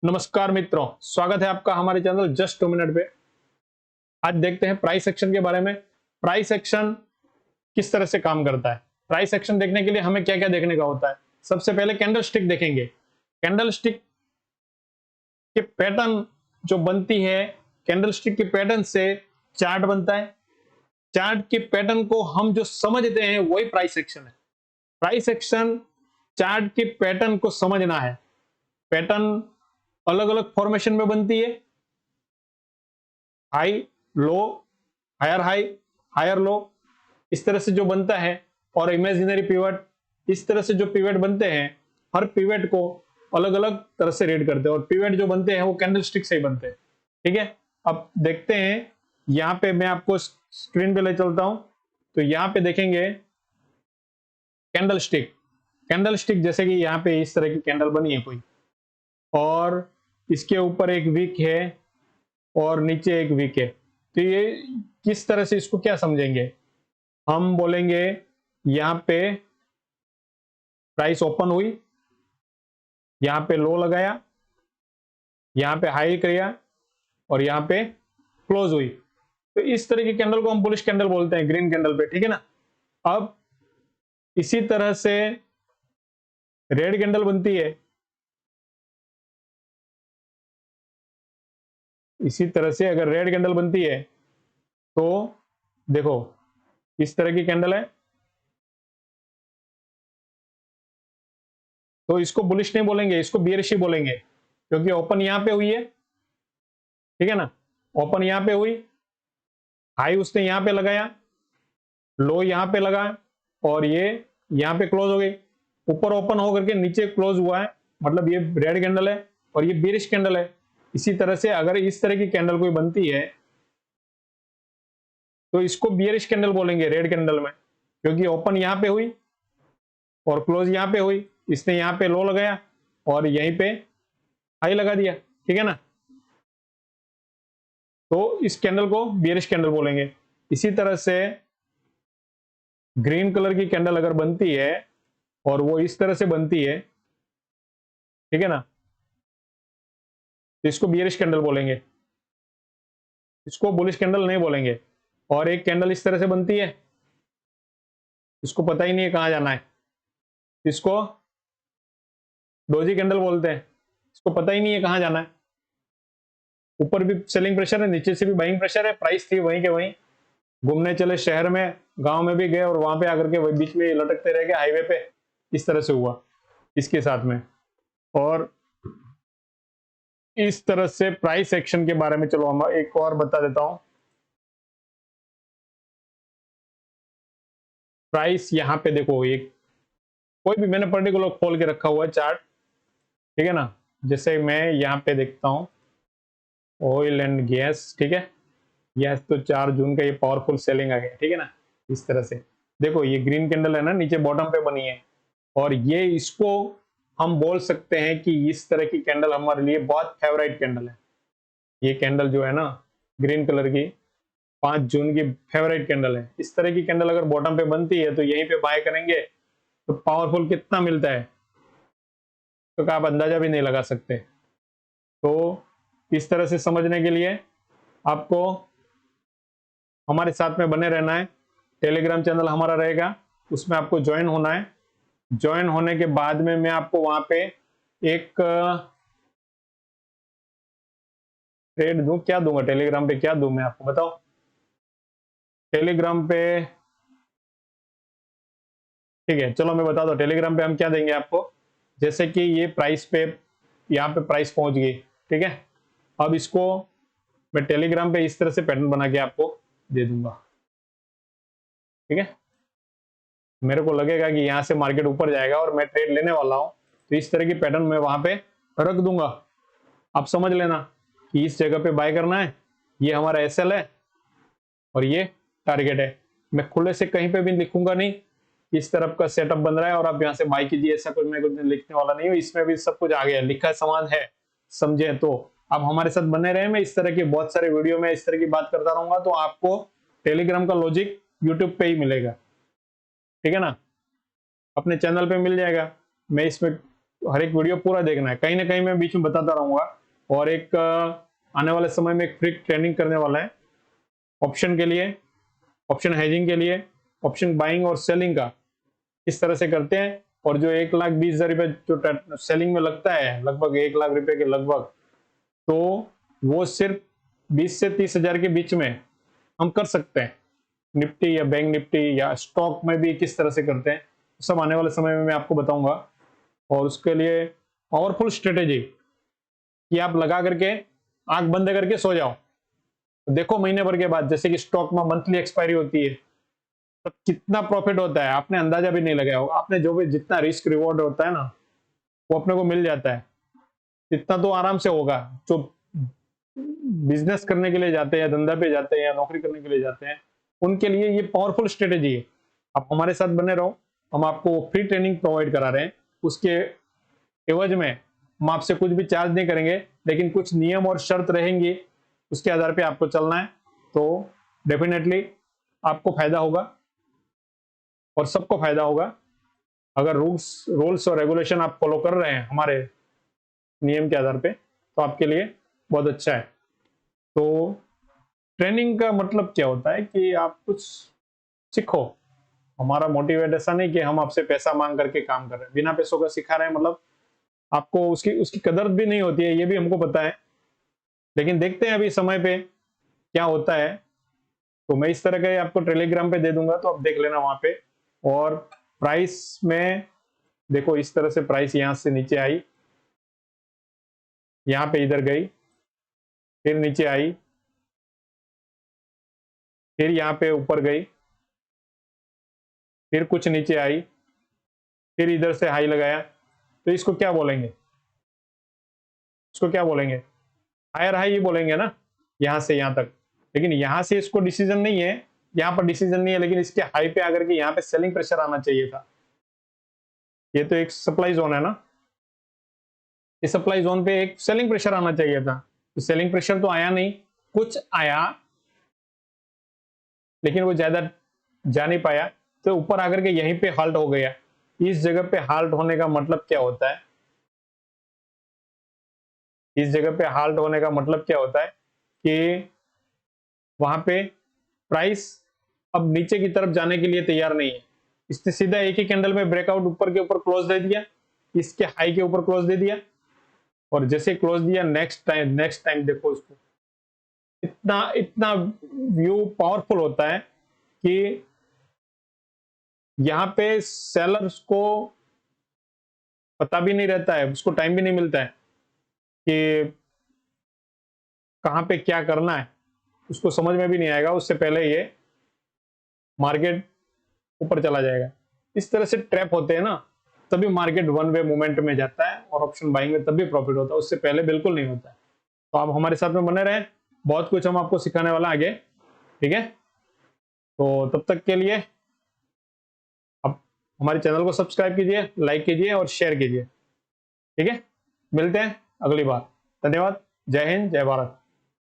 नमस्कार मित्रों, स्वागत है आपका हमारे चैनल जस्ट 2 मिनट पे। आज देखते हैं प्राइस एक्शन के बारे में। प्राइस एक्शन किस तरह से काम करता है। प्राइस एक्शन देखने के लिए हमें क्या क्या देखने का होता है। सबसे पहले कैंडल स्टिक देखेंगे। कैंडल स्टिक के पैटर्न जो बनती है, कैंडल स्टिक के पैटर्न से चार्ट बनता है। चार्ट के पैटर्न को हम जो समझते हैं वही प्राइस एक्शन है। प्राइस एक्शन चार्ट के पैटर्न को समझना है। पैटर्न अलग अलग फॉर्मेशन में बनती है, high low, high higher low, इस तरह से जो बनता है। और इमेजिनरी पिवट, इस तरह से जो पिवट बनते हैं, हर पिवट को अलग अलग तरह से रीड करते हैं और पिवट जो बनते हैं वो कैंडल स्टिक से ही बनते हैं। ठीक है, अब देखते हैं। यहां पे मैं आपको स्क्रीन पे ले चलता हूं, तो यहां पे देखेंगे कैंडल स्टिक। कैंडल स्टिक जैसे कि यहाँ पे इस तरह की कैंडल बनी है कोई, और इसके ऊपर एक विक है और नीचे एक विक है। तो ये किस तरह से इसको क्या समझेंगे, हम बोलेंगे यहाँ पे प्राइस ओपन हुई, यहाँ पे लो लगाया, यहाँ पे हाई किया और यहाँ पे क्लोज हुई। तो इस तरह की कैंडल को हम बुलिश कैंडल बोलते हैं, ग्रीन कैंडल पे। ठीक है ना। अब इसी तरह से रेड कैंडल बनती है। इसी तरह से अगर रेड कैंडल बनती है तो देखो इस तरह की कैंडल है, तो इसको बुलिश नहीं बोलेंगे, इसको बियरिश ही बोलेंगे, क्योंकि ओपन यहां पे हुई है। ठीक है ना, ओपन यहां पे हुई, हाई उसने यहां पे लगाया, लो यहां पे लगा और ये यहां पे क्लोज हो गई। ऊपर ओपन होकर के नीचे क्लोज हुआ है, मतलब ये रेड कैंडल है और ये बियरिश कैंडल है। इसी तरह से अगर इस तरह की कैंडल कोई बनती है तो इसको बियरिश कैंडल बोलेंगे रेड कैंडल में, क्योंकि ओपन यहां पे हुई और क्लोज यहां पे हुई। इसने यहां पे लो लगाया और यहीं पे हाई लगा दिया। ठीक है ना, तो इस कैंडल को बियरिश कैंडल बोलेंगे। इसी तरह से ग्रीन कलर की कैंडल अगर बनती है और वो इस तरह से बनती है, ठीक है ना, तो इसको बियरिश कैंडल बोलेंगे, इसको बुलिश कैंडल नहीं बोलेंगे। और एक कैंडल इस तरह से बनती है, इसको पता ही नहीं है कहां जाना है, इसको डोजी कैंडल बोलते हैं, इसको पता ही नहीं है कहां जाना है। ऊपर भी सेलिंग प्रेशर है, नीचे से भी बाइंग प्रेशर है, प्राइस थी वहीं के वहीं, घूमने चले शहर में, गांव में भी गए और वहां पे आकर के वही बीच में लटकते रह गए हाईवे पे। इस तरह से हुआ इसके साथ में। और इस तरह से प्राइस एक्शन के बारे में चलो हम एक और बता देता हूं। प्राइस यहां पे देखो, एक कोई भी मैंने पर्टिकुलर खोल के रखा हुआ है चार्ट। ठीक है ना, जैसे मैं यहाँ पे देखता हूँ ऑयल एंड गैस। ठीक है, गैस तो 4 जून का ये पावरफुल सेलिंग आ गया। ठीक है ना, इस तरह से देखो ये ग्रीन कैंडल है ना, नीचे बॉटम पे बनी है, और ये इसको हम बोल सकते हैं कि इस तरह की कैंडल हमारे लिए बहुत फेवरेट कैंडल है। ये कैंडल जो है ना ग्रीन कलर की, 5 जून की फेवरेट कैंडल है। इस तरह की कैंडल अगर बॉटम पे बनती है तो यहीं पे बाय करेंगे तो पावरफुल कितना मिलता है तो आप अंदाजा भी नहीं लगा सकते। तो इस तरह से समझने के लिए आपको हमारे साथ में बने रहना है। टेलीग्राम चैनल हमारा रहेगा, उसमें आपको ज्वाइन होना है। ज्वाइन होने के बाद में मैं आपको वहां पे एक ट्रेड दूं, क्या दूंगा टेलीग्राम पे, क्या दूं मैं आपको बताओ। टेलीग्राम पे ठीक है, चलो मैं बता दो टेलीग्राम पे हम क्या देंगे आपको। जैसे कि ये प्राइस पे, यहाँ पे प्राइस पहुंच गई। ठीक है, अब इसको मैं टेलीग्राम पे इस तरह से पैटर्न बना के आपको दे दूंगा। ठीक है, मेरे को लगेगा कि यहाँ से मार्केट ऊपर जाएगा और मैं ट्रेड लेने वाला हूं, तो इस तरह की पैटर्न मैं वहां पे रख दूंगा। आप समझ लेना कि इस जगह पे बाय करना है, ये हमारा एसएल है और ये टारगेट है। मैं खुले से कहीं पे भी लिखूंगा नहीं, इस तरफ का सेटअप बन रहा है और आप यहाँ से बाय कीजिए, ऐसा कुछ मैं कुछ लिखने वाला नहीं हूँ। इसमें भी सब कुछ आ गया, लिखा समान है, समझे। तो आप हमारे साथ बने रहे, मैं इस तरह के बहुत सारे वीडियो में इस तरह की बात करता रहूंगा, तो आपको टेलीग्राम का लॉजिक यूट्यूब पे ही मिलेगा। ठीक है ना, अपने चैनल पे मिल जाएगा। मैं इसमें हर एक वीडियो पूरा देखना है, कहीं ना कहीं मैं बीच में बताता रहूंगा। और एक आने वाले समय में एक फ्री ट्रेनिंग करने वाला है ऑप्शन के लिए, ऑप्शन हेजिंग के लिए, ऑप्शन बाइंग और सेलिंग का किस तरह से करते हैं। और जो 1,20,000 रुपये जो सेलिंग में लगता है, लगभग 1 लाख रुपए के लगभग, तो वो सिर्फ 20 से 30,000 के बीच में हम कर सकते हैं। निफ्टी या बैंक निफ्टी या स्टॉक में भी किस तरह से करते हैं, सब आने वाले समय में मैं आपको बताऊंगा। और उसके लिए पावरफुल स्ट्रेटेजी कि आप लगा करके आंख बंद करके सो जाओ, देखो महीने भर के बाद जैसे कि स्टॉक में मंथली एक्सपायरी होती है तब कितना प्रॉफिट होता है, आपने अंदाजा भी नहीं लगाया होगा। आपने जो भी जितना रिस्क रिवॉर्ड होता है ना वो अपने को मिल जाता है, इतना तो आराम से होगा। जो बिजनेस करने के लिए जाते हैं या धंधा पे जाते हैं या नौकरी करने के लिए जाते हैं उनके लिए ये पावरफुल स्ट्रेटेजी है। आप हमारे साथ बने रहो, हम आपको फ्री ट्रेनिंग प्रोवाइड करा रहे हैं। उसके एवज में हम आपसे कुछ भी चार्ज नहीं करेंगे, लेकिन कुछ नियम और शर्त रहेंगी, उसके आधार पे आपको चलना है। तो डेफिनेटली आपको फायदा होगा और सबको फायदा होगा। अगर रूल्स और रेगुलेशन आप फॉलो कर रहे हैं हमारे नियम के आधार पे तो आपके लिए बहुत अच्छा है। तो ट्रेनिंग का मतलब क्या होता है कि आप कुछ सीखो। हमारा मोटिवेट ऐसा नहीं कि हम आपसे पैसा मांग करके काम कर रहे हैं, बिना पैसों का सिखा रहे हैं, मतलब आपको उसकी उसकी कदर भी नहीं होती है, ये भी हमको पता है। लेकिन देखते हैं अभी समय पे क्या होता है। तो मैं इस तरह के आपको टेलीग्राम पे दे दूंगा, तो आप देख लेना वहां पे। और प्राइस में देखो इस तरह से प्राइस यहां से नीचे आई, यहां पे इधर गई, फिर नीचे आई, फिर यहाँ पे ऊपर गई, फिर कुछ नीचे आई, फिर इधर से हाई लगाया। तो इसको क्या बोलेंगे, इसको क्या बोलेंगे, हायर हाई ही बोलेंगे ना, यहां से यहां तक। लेकिन यहां से इसको डिसीजन नहीं है, यहां पर डिसीजन नहीं है, लेकिन इसके हाई पे आकर के यहाँ पे सेलिंग प्रेशर आना चाहिए था। ये तो एक सप्लाई जोन है ना, इस सप्लाई जोन पे एक सेलिंग प्रेशर आना चाहिए था। तो सेलिंग प्रेशर तो आया नहीं, कुछ आया लेकिन वो ज्यादा जा नहीं पाया, तो ऊपर आकर के यहीं पे हाल्ट हो गया। इस जगह पे हाल्ट होने का मतलब क्या होता है, इस जगह पे हाल्ट होने का मतलब क्या होता है कि वहां पे प्राइस अब नीचे की तरफ जाने के लिए तैयार नहीं है। इसने सीधा एक ही कैंडल में ब्रेकआउट ऊपर के ऊपर क्लोज दे दिया, इसके हाई के ऊपर क्लोज दे दिया, और जैसे क्लोज दिया नेक्स्ट टाइम देखो इसको, इतना इतना व्यू पावरफुल होता है कि यहाँ पे सेलर्स को पता भी नहीं रहता है, उसको टाइम भी नहीं मिलता है कि कहाँ पे क्या करना है, उसको समझ में भी नहीं आएगा, उससे पहले ये मार्केट ऊपर चला जाएगा। इस तरह से ट्रैप होते हैं ना, तभी मार्केट वन वे मूवमेंट में जाता है, और ऑप्शन बाइंग में तभी प्रॉफिट होता है, उससे पहले बिल्कुल नहीं होता है। तो आप हमारे साथ में बने रहें, बहुत कुछ हम आपको सिखाने वाला आगे, ठीक है। तो तब तक के लिए आप हमारे चैनल को सब्सक्राइब कीजिए, लाइक कीजिए और शेयर कीजिए, ठीक है। मिलते हैं अगली बार। धन्यवाद। जय हिंद, जय भारत।